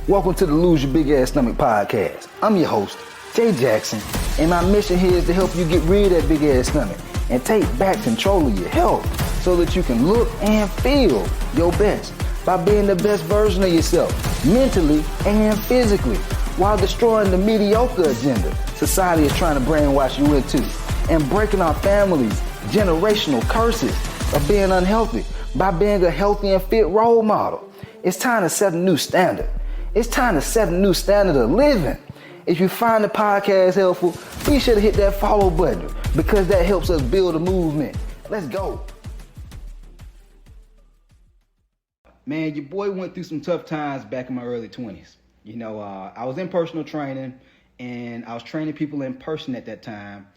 Welcome to the Lose Your Big Ass Stomach podcast. I'm your host, Jay Jackson, and my mission here is to help you get rid of that big ass stomach and take back control of your health so that you can look and feel your best by being the best version of yourself, mentally and physically, while destroying the mediocre agenda society is trying to brainwash you into, and breaking our families' generational curses of being unhealthy by being a healthy and fit role model. It's time to set a new standard. It's time to set a new standard of living. If you find the podcast helpful, be sure to hit that follow button because that helps us build a movement. Let's go. Man, your boy went through some tough times back in my early 20s. You know, I was in personal training and I was training people in person at that time.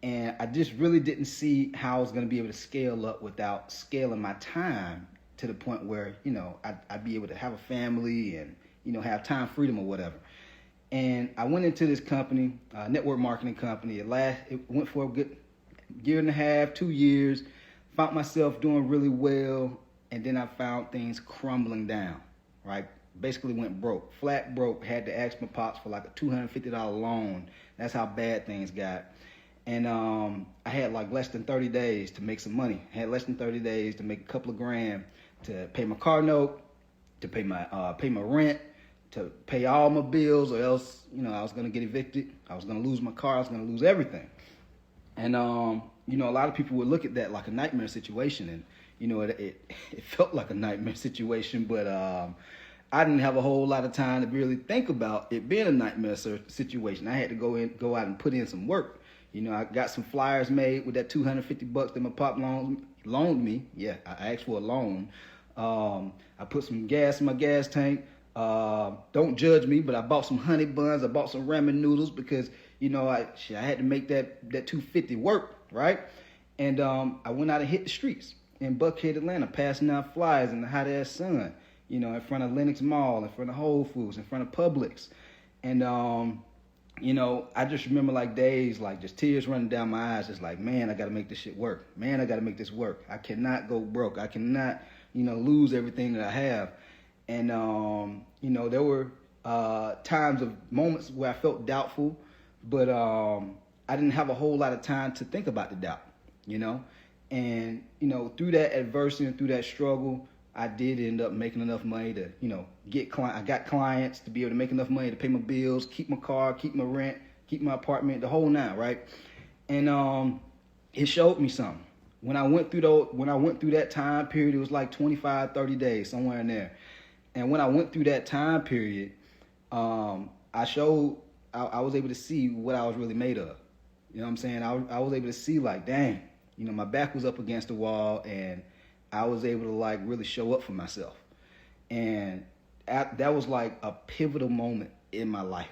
And I just really didn't see how I was going to be able to scale up without scaling my time to the point where, you know, I'd be able to have a family and, you know, have time freedom or whatever. And I went into this company, network marketing company. It went for a good year and a half, 2 years. Found myself doing really well. And then I found things crumbling down, right? Basically went broke, flat broke. Had to ask my pops for like a $250 loan. That's how bad things got. And I had like less than 30 days to make some money. I had less than 30 days to make a couple of grand to pay my car note, to pay my rent, to pay all my bills, or else, you know, I was gonna get evicted. I was gonna lose my car. I was gonna lose everything. And you know, a lot of people would look at that like a nightmare situation, and you know, it felt like a nightmare situation, but I didn't have a whole lot of time to really think about it being a nightmare situation. I had to go out and put in some work. You know, I got some flyers made with that $250 that my pop loaned me. Yeah, I asked for a loan. I put some gas in my gas tank. Don't judge me, but I bought some honey buns. I bought some ramen noodles because, you know, I had to make that $250 work, right? And I went out and hit the streets in Buckhead, Atlanta, passing out flyers in the hot ass sun, you know, in front of Lenox Mall, in front of Whole Foods, in front of Publix. And, you know, I just remember like days, like just tears running down my eyes, just like, man, I got to make this shit work. Man, I got to make this work. I cannot go broke. I cannot, you know, lose everything that I have. And, you know, there were moments where I felt doubtful, but I didn't have a whole lot of time to think about the doubt, you know. And, you know, through that adversity and through that struggle, I did end up making enough money to, you know, I got clients to be able to make enough money to pay my bills, keep my car, keep my rent, keep my apartment, the whole nine, right? And it showed me something. When I went through that time period, it was like 25, 30 days, somewhere in there. And when I went through that time period, I was able to see what I was really made of. You know what I'm saying? I was able to see like, dang, you know, my back was up against the wall and I was able to like really show up for myself. And that was like a pivotal moment in my life.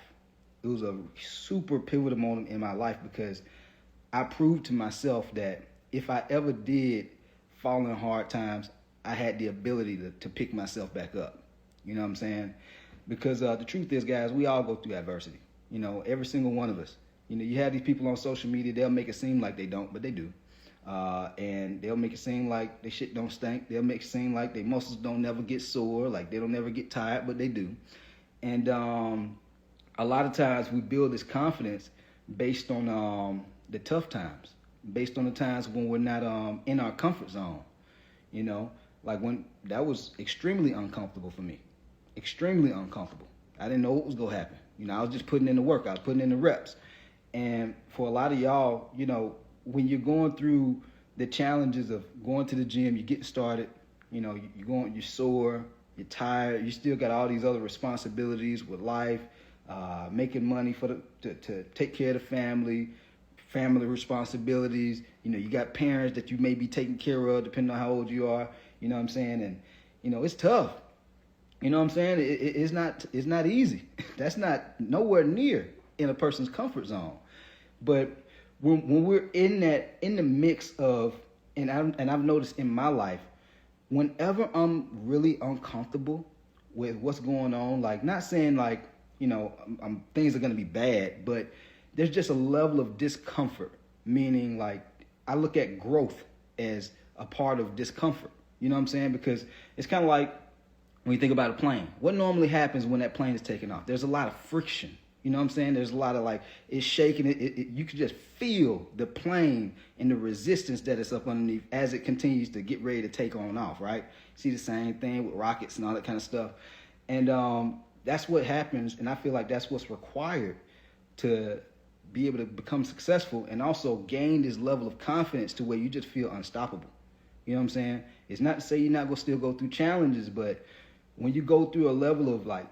It was a super pivotal moment in my life because I proved to myself that if I ever did fall in hard times, I had the ability to pick myself back up. You know what I'm saying? Because the truth is, guys, we all go through adversity. You know, every single one of us. You know, you have these people on social media, they'll make it seem like they don't, but they do. And they'll make it seem like their shit don't stink. They'll make it seem like their muscles don't never get sore, like they don't never get tired, but they do. And a lot of times we build this confidence based on the tough times, based on the times when we're not in our comfort zone. You know, like when that was extremely uncomfortable for me. Extremely uncomfortable. I didn't know what was going to happen. You know, I was just putting in the work. I was putting in the reps. And for a lot of y'all, you know, when you're going through the challenges of going to the gym, you're getting started, you know, you're sore, you're tired, you still got all these other responsibilities with life, making money to take care of the family responsibilities. You know, you got parents that you may be taking care of depending on how old you are, you know what I'm saying? And, you know, it's tough. You know what I'm saying? It's not easy. That's not nowhere near in a person's comfort zone. But when we're in the mix of, and I've noticed in my life, whenever I'm really uncomfortable with what's going on, like not saying like, you know, things are going to be bad, but there's just a level of discomfort, meaning like I look at growth as a part of discomfort. You know what I'm saying? Because it's kind of like when you think about a plane, what normally happens when that plane is taking off? There's a lot of friction. You know what I'm saying? There's a lot of like, it's shaking. You can just feel the plane and the resistance that it's up underneath as it continues to get ready to take on off, right? See the same thing with rockets and all that kind of stuff. And that's what happens. And I feel like that's what's required to be able to become successful and also gain this level of confidence to where you just feel unstoppable. You know what I'm saying? It's not to say you're not going to still go through challenges, but when you go through a level of like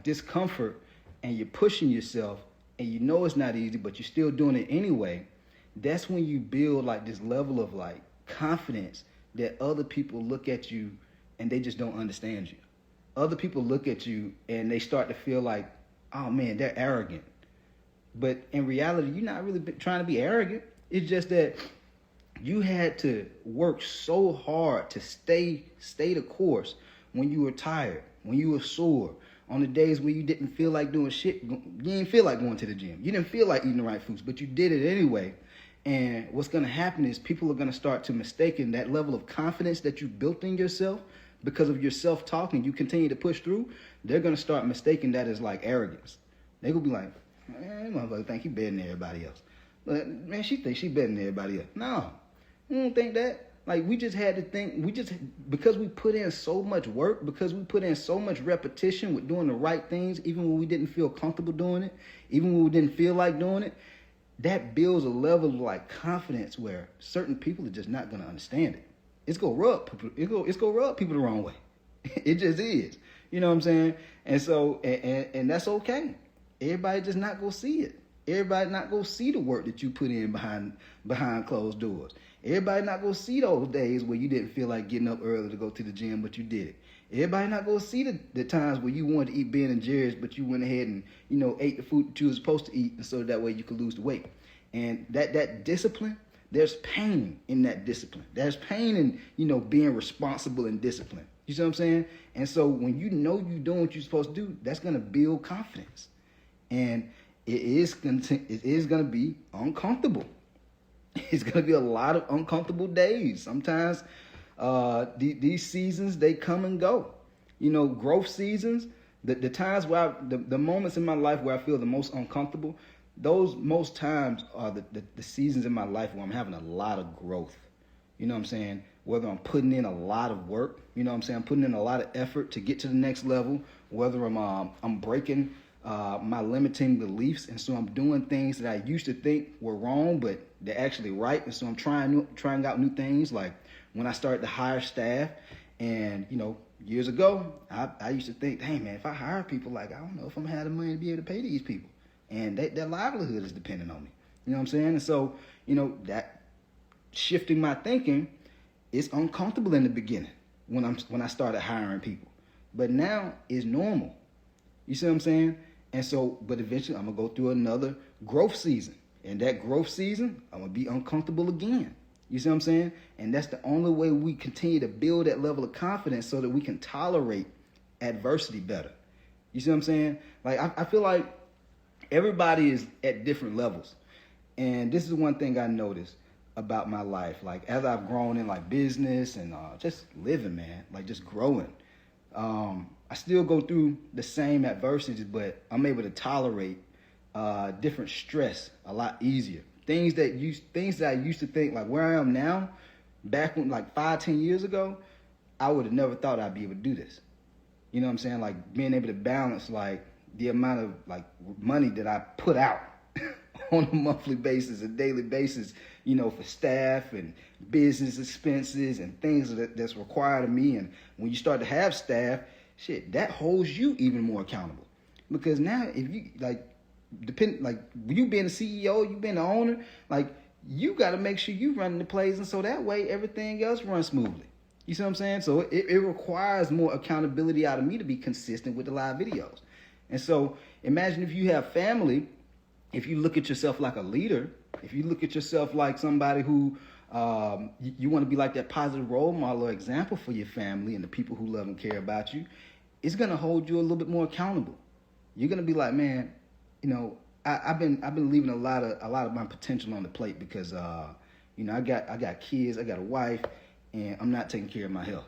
discomfort and you're pushing yourself and you know it's not easy, but you're still doing it anyway, that's when you build like this level of like confidence that other people look at you and they just don't understand you. Other people look at you and they start to feel like, oh man, they're arrogant. But in reality, you're not really trying to be arrogant. It's just that you had to work so hard to stay the course when you were tired, when you were sore, on the days where you didn't feel like doing shit. You didn't feel like going to the gym. You didn't feel like eating the right foods, but you did it anyway. And what's going to happen is people are going to start to mistake that level of confidence that you built in yourself because of your self-talk and you continue to push through. They're going to start mistaking that as like arrogance. They're going to be like, man, that motherfucker think he better than everybody else. But man, she thinks she better than everybody else. No, I don't think that. Like, we just had to think, because we put in so much work, because we put in so much repetition with doing the right things, even when we didn't feel comfortable doing it, even when we didn't feel like doing it, that builds a level of like confidence where certain people are just not going to understand it. It's going to rub people the wrong way. It just is. You know what I'm saying? And so, and that's okay. Everybody just not going to see it. Everybody not going to see the work that you put in behind closed doors. Everybody not going to see those days where you didn't feel like getting up early to go to the gym, but you did it. Everybody not going to see the times where you wanted to eat Ben and Jerry's, but you went ahead and, ate the food that you were supposed to eat, and so that way you could lose the weight. And that discipline, there's pain in that discipline. There's pain in, being responsible and disciplined. You see what I'm saying? And so when you know you're doing what you're supposed to do, that's going to build confidence. And it is going to be uncomfortable. It's going to be a lot of uncomfortable days. Sometimes these seasons, they come and go. Growth seasons, the times where the moments in my life where I feel the most uncomfortable, those most times are the seasons in my life where I'm having a lot of growth. You know what I'm saying? Whether I'm putting in a lot of work, I'm putting in a lot of effort to get to the next level, whether I'm breaking my limiting beliefs, and so I'm doing things that I used to think were wrong, but they're actually right, and so I'm trying out new things. Like when I started to hire staff, and years ago, I used to think, hey man, if I hire people, like I don't know if I'm gonna have the money to be able to pay these people, and their livelihood is dependent on me. You know what I'm saying? And so that shifting my thinking, it's uncomfortable in the beginning when I started hiring people, but now it's normal. You see what I'm saying? And so, but eventually I'm going to go through another growth season. And that growth season, I'm going to be uncomfortable again. You see what I'm saying? And that's the only way we continue to build that level of confidence so that we can tolerate adversity better. You see what I'm saying? Like, I feel like everybody is at different levels. And this is one thing I noticed about my life. Like, as I've grown in like business and just living, man, like just growing, I still go through the same adversities, but I'm able to tolerate different stress a lot easier. Things that I used to think, like where I am now, back when like 5-10 years ago, I would have never thought I'd be able to do this. You know what I'm saying? Like being able to balance like the amount of like money that I put out on a monthly basis, a daily basis, for staff and business expenses and things that's required of me. And when you start to have staff, shit, that holds you even more accountable. Because now if you you being the CEO, you being the owner, like you got to make sure you running the plays, and so that way everything else runs smoothly. You see what I'm saying? So it requires more accountability out of me to be consistent with the live videos. And so imagine if you have family, if you look at yourself like a leader, if you look at yourself like somebody who you want to be like that positive role model or example for your family and the people who love and care about you, it's going to hold you a little bit more accountable. You're going to be like, man, I've been leaving a lot of my potential on the plate because I got kids, I got a wife, and I'm not taking care of my health.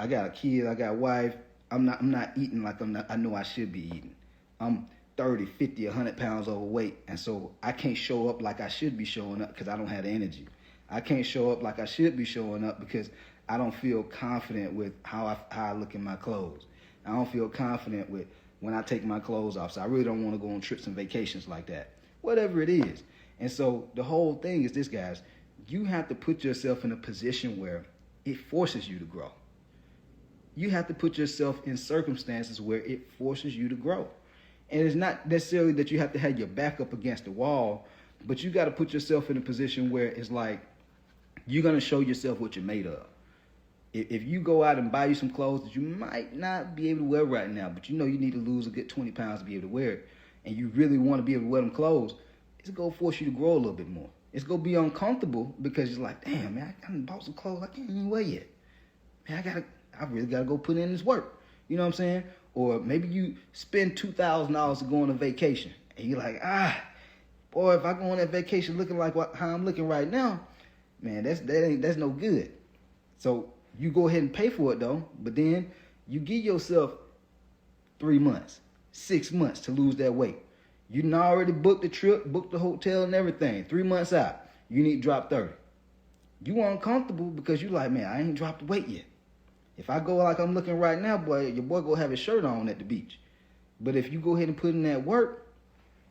I got a kid, I got a wife. I'm not eating like I know I should be eating. I'm 30, 50, 100 pounds overweight. And so I can't show up like I should be showing up because I don't have the energy. I can't show up like I should be showing up because I don't feel confident with how I look in my clothes. I don't feel confident with when I take my clothes off. So I really don't want to go on trips and vacations like that. Whatever it is. And so the whole thing is this, guys. You have to put yourself in a position where it forces you to grow. You have to put yourself in circumstances where it forces you to grow. And it's not necessarily that you have to have your back up against the wall, but you got to put yourself in a position where it's like you're going to show yourself what you're made of. If you go out and buy you some clothes that you might not be able to wear right now, but you know you need to lose a good 20 pounds to be able to wear it, and you really want to be able to wear them clothes, it's going to force you to grow a little bit more. It's going to be uncomfortable because you're like, damn, man, I done bought some clothes I can't even wear yet. Man, I really got to go put in this work. You know what I'm saying? Or maybe you spend $2,000 to go on a vacation, and you're like, boy, if I go on that vacation looking like how I'm looking right now, man, that's no good. So you go ahead and pay for it though, but then you give yourself 3 months, 6 months to lose that weight. You done already booked the trip, booked the hotel and everything. 3 months out, you need to drop 30. You uncomfortable because you like, man, I ain't dropped the weight yet. If I go like I'm looking right now, boy, your boy go have his shirt on at the beach. But if you go ahead and put in that work,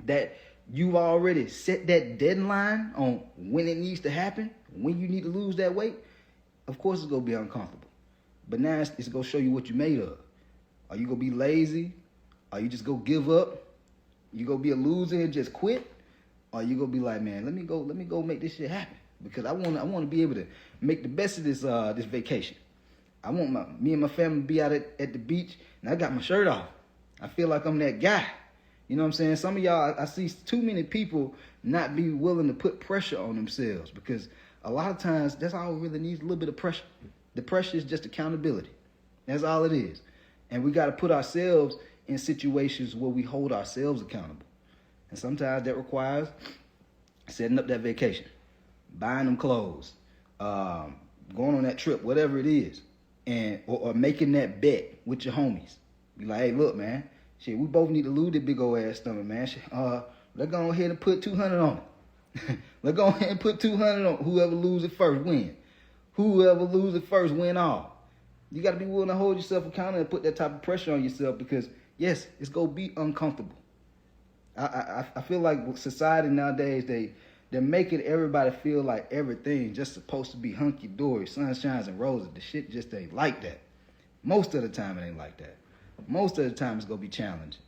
that you've already set that deadline on when it needs to happen, when you need to lose that weight, of course it's going to be uncomfortable. But now it's going to show you what you're made of. Are you going to be lazy? Are you just going to give up? You going to be a loser and just quit? Or you going to be like, man, let me go make this shit happen. Because I want to be able to make the best of this vacation. I want me and my family to be out at the beach, and I got my shirt off. I feel like I'm that guy. You know what I'm saying? Some of y'all, I see too many people not be willing to put pressure on themselves because a lot of times that's all it really needs, a little bit of pressure. The pressure is just accountability. That's all it is. And we got to put ourselves in situations where we hold ourselves accountable. And sometimes that requires setting up that vacation, buying them clothes, going on that trip, whatever it is, and or making that bet with your homies. Be like, hey, look, man, shit, we both need to lose that big old ass stomach, man. Let's go ahead and put 200 on it. Let's go ahead and put 200 on it. Whoever loses first win. Whoever loses first win all. You got to be willing to hold yourself accountable and put that type of pressure on yourself because, yes, it's going to be uncomfortable. I feel like society nowadays, they're making everybody feel like everything just supposed to be hunky-dory, sunshines and roses. The shit just ain't like that. Most of the time it ain't like that. Most of the time it's going to be challenging.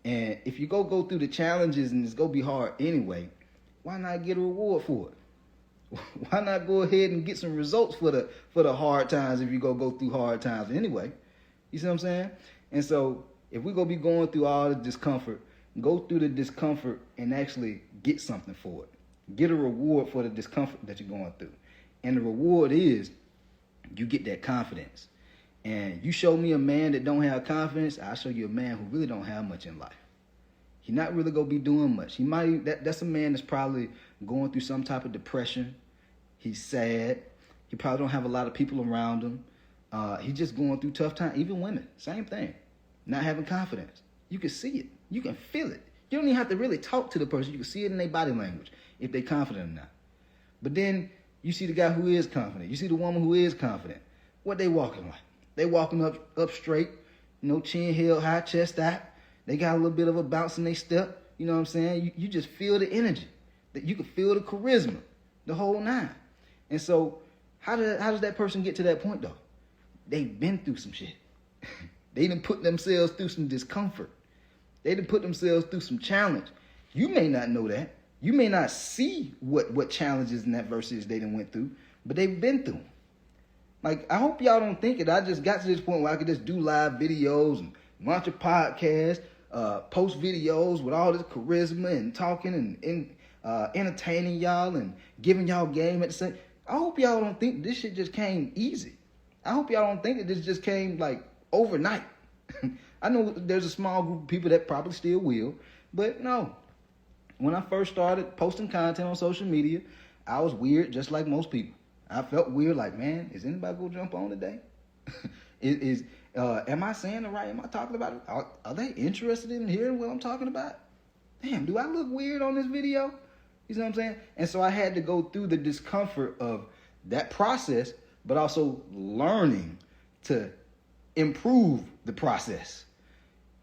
And if you go through the challenges and it's going to be hard anyway, why not get a reward for it? Why not go ahead and get some results for the hard times if you go through hard times anyway? You see what I'm saying? And so if we're going to be going through all the discomfort, go through the discomfort and actually get something for it. Get a reward for the discomfort that you're going through. And the reward is you get that confidence. And you show me a man that don't have confidence, I'll show you a man who really don't have much in life. He's not really going to be doing much. That's a man that's probably going through some type of depression. He's sad. He probably don't have a lot of people around him. He's just going through tough times. Even women, same thing. Not having confidence. You can see it. You can feel it. You don't even have to really talk to the person. You can see it in their body language if they're confident or not. But then you see the guy who is confident. You see the woman who is confident. What they walking like? They walking up straight, chin held high, chest out. They got a little bit of a bounce in their step. You know what I'm saying? You just feel the energy. That you can feel the charisma, the whole nine. And so how does that person get to that point though? They've been through some shit. They done put themselves through some discomfort. They done put themselves through some challenge. You may not know that. You may not see what challenges and adversities they done went through, but they've been through them. Like, I hope y'all don't think that I just got to this point where I could just do live videos and launch a podcast, post videos with all this charisma and talking and entertaining y'all and giving y'all game at the same. I hope y'all don't think this shit just came easy. I hope y'all don't think that this just came like overnight. I know there's a small group of people that probably still will, but no. When I first started posting content on social media, I was weird just like most people. I felt weird like, man, is anybody going to jump on today? Am I saying it right? Am I talking about it? Are they interested in hearing what I'm talking about? Damn, do I look weird on this video? You know what I'm saying? And so I had to go through the discomfort of that process, but also learning to improve the process.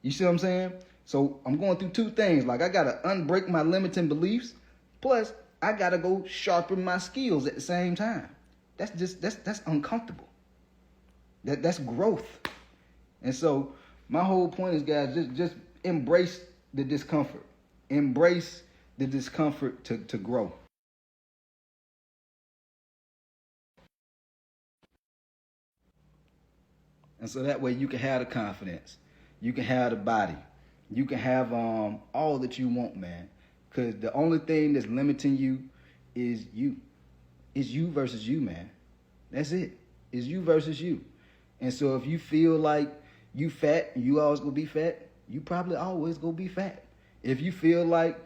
You see what I'm saying? So I'm going through two things. Like, I got to unbreak my limiting beliefs, plus I got to go sharpen my skills at the same time. That's uncomfortable. That's growth. And so my whole point is, guys, just embrace the discomfort. Embrace the discomfort to grow. And so that way you can have the confidence. You can have the body. You can have all that you want, man. Because the only thing that's limiting you is you. It's you versus you, man. That's it. It's you versus you. And so if you feel like you fat and you always gonna be fat, you probably always gonna be fat. If you feel like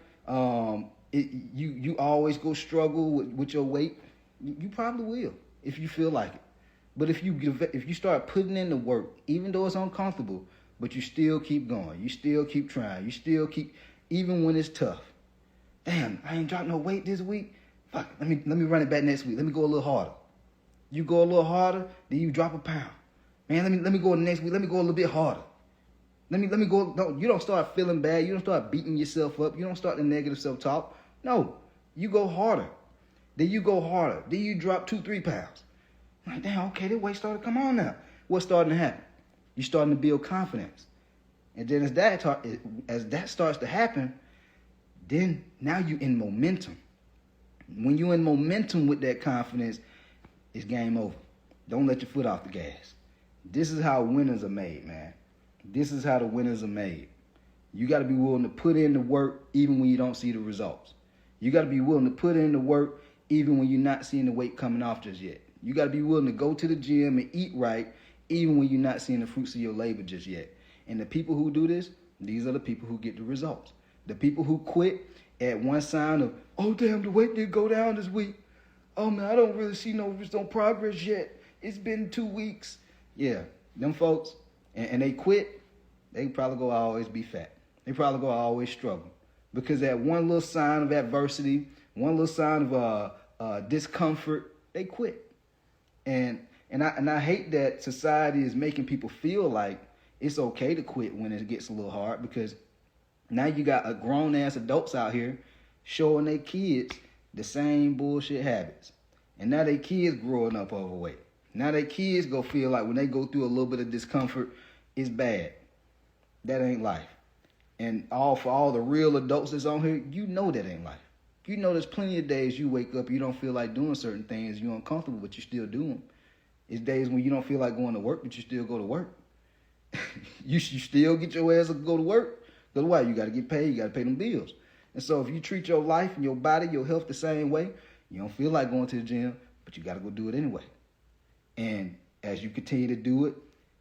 you always go struggle with your weight, you probably will if you feel like it. But if you start putting in the work, even though it's uncomfortable, but you still keep going, you still keep trying, you still keep, even when it's tough. Damn, I ain't dropped no weight this week. Fuck, let me run it back next week. Let me go a little harder. You go a little harder, then you drop a pound. Man, let me go next week. Let me go a little bit harder. Let me go. No, you don't start feeling bad. You don't start beating yourself up. You don't start the negative self-talk. No, you go harder. Then you go harder. Then you drop 2-3 pounds. Like, damn, okay, the weight started to come on now. What's starting to happen? You're starting to build confidence. And then as that starts to happen, then now you're in momentum. When you're in momentum with that confidence, it's game over. Don't let your foot off the gas. This is how winners are made, man. This is how the winners are made. You got to be willing to put in the work even when you don't see the results. You got to be willing to put in the work even when you're not seeing the weight coming off just yet. You got to be willing to go to the gym and eat right even when you're not seeing the fruits of your labor just yet. And the people who do this, these are the people who get the results. The people who quit at one sign of, oh, damn, the weight did go down this week. Oh, man, I don't really see no progress yet. It's been 2 weeks. Yeah, them folks, and they quit, they probably go always be fat. They probably go always struggle. Because that one little sign of adversity, one little sign of discomfort, they quit. And I hate that society is making people feel like it's okay to quit when it gets a little hard, because now you got a grown-ass adults out here showing their kids the same bullshit habits. And now their kids growing up overweight. Now their kids go feel like when they go through a little bit of discomfort, it's bad. That ain't life. And for all the real adults that's on here, you know that ain't life. You know there's plenty of days you wake up, you don't feel like doing certain things, you're uncomfortable, but you still do them. It's days when you don't feel like going to work, but you still go to work. You still get your ass to go to work. Because why? You got to get paid, you got to pay them bills. And so if you treat your life and your body, your health the same way, you don't feel like going to the gym, but you got to go do it anyway. And as you continue to do it,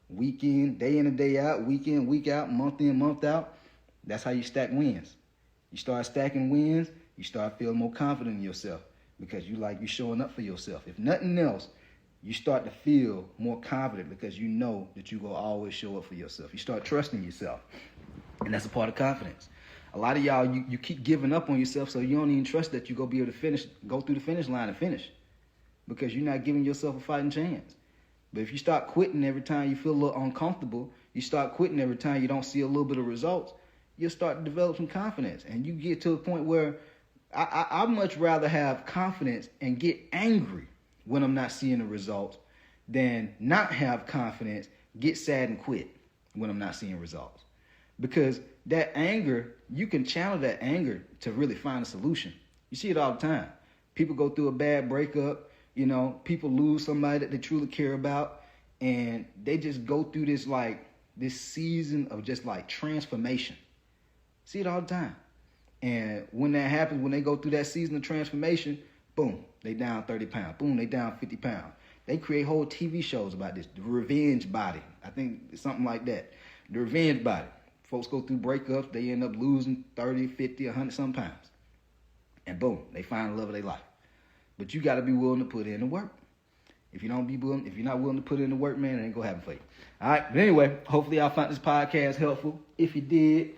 week in, day in and day out, week in, week out, month in, month out, that's how you stack wins. You start stacking wins, you start feeling more confident in yourself because you're showing up for yourself. If nothing else, you start to feel more confident because you know that you're going to always show up for yourself. You start trusting yourself. And that's a part of confidence. A lot of y'all, you keep giving up on yourself, so you don't even trust that you're going to be able to go through the finish line and finish, because you're not giving yourself a fighting chance. But if you start quitting every time you feel a little uncomfortable, you start quitting every time you don't see a little bit of results, you'll start to develop some confidence. And you get to a point where I'd much rather have confidence and get angry when I'm not seeing the results than not have confidence, get sad and quit when I'm not seeing results. Because that anger, you can channel that anger to really find a solution. You see it all the time. People go through a bad breakup, people lose somebody that they truly care about, and they just go through this season of just transformation. See it all the time. And when that happens, when they go through that season of transformation, boom, they down 30 pounds. Boom, they down 50 pounds. They create whole TV shows about this. The revenge body. I think it's something like that. The revenge body. Folks go through breakups. They end up losing 30, 50, 100 some pounds. And boom, they find the love of their life. But you got to be willing to put in the work. If you're not willing to put in the work, man, it ain't gonna happen for you. All right. But anyway, hopefully y'all found this podcast helpful. If you did,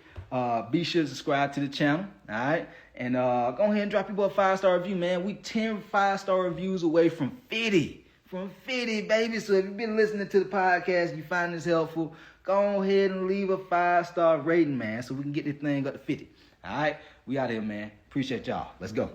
be sure to subscribe to the channel. All right. And go ahead and drop people a 5-star review, man. We 10 5-star reviews away from 50. From 50, baby. So if you've been listening to the podcast, you find this helpful, go ahead and leave a 5-star rating, man, so we can get this thing up to 50. All right. We out here, man. Appreciate y'all. Let's go.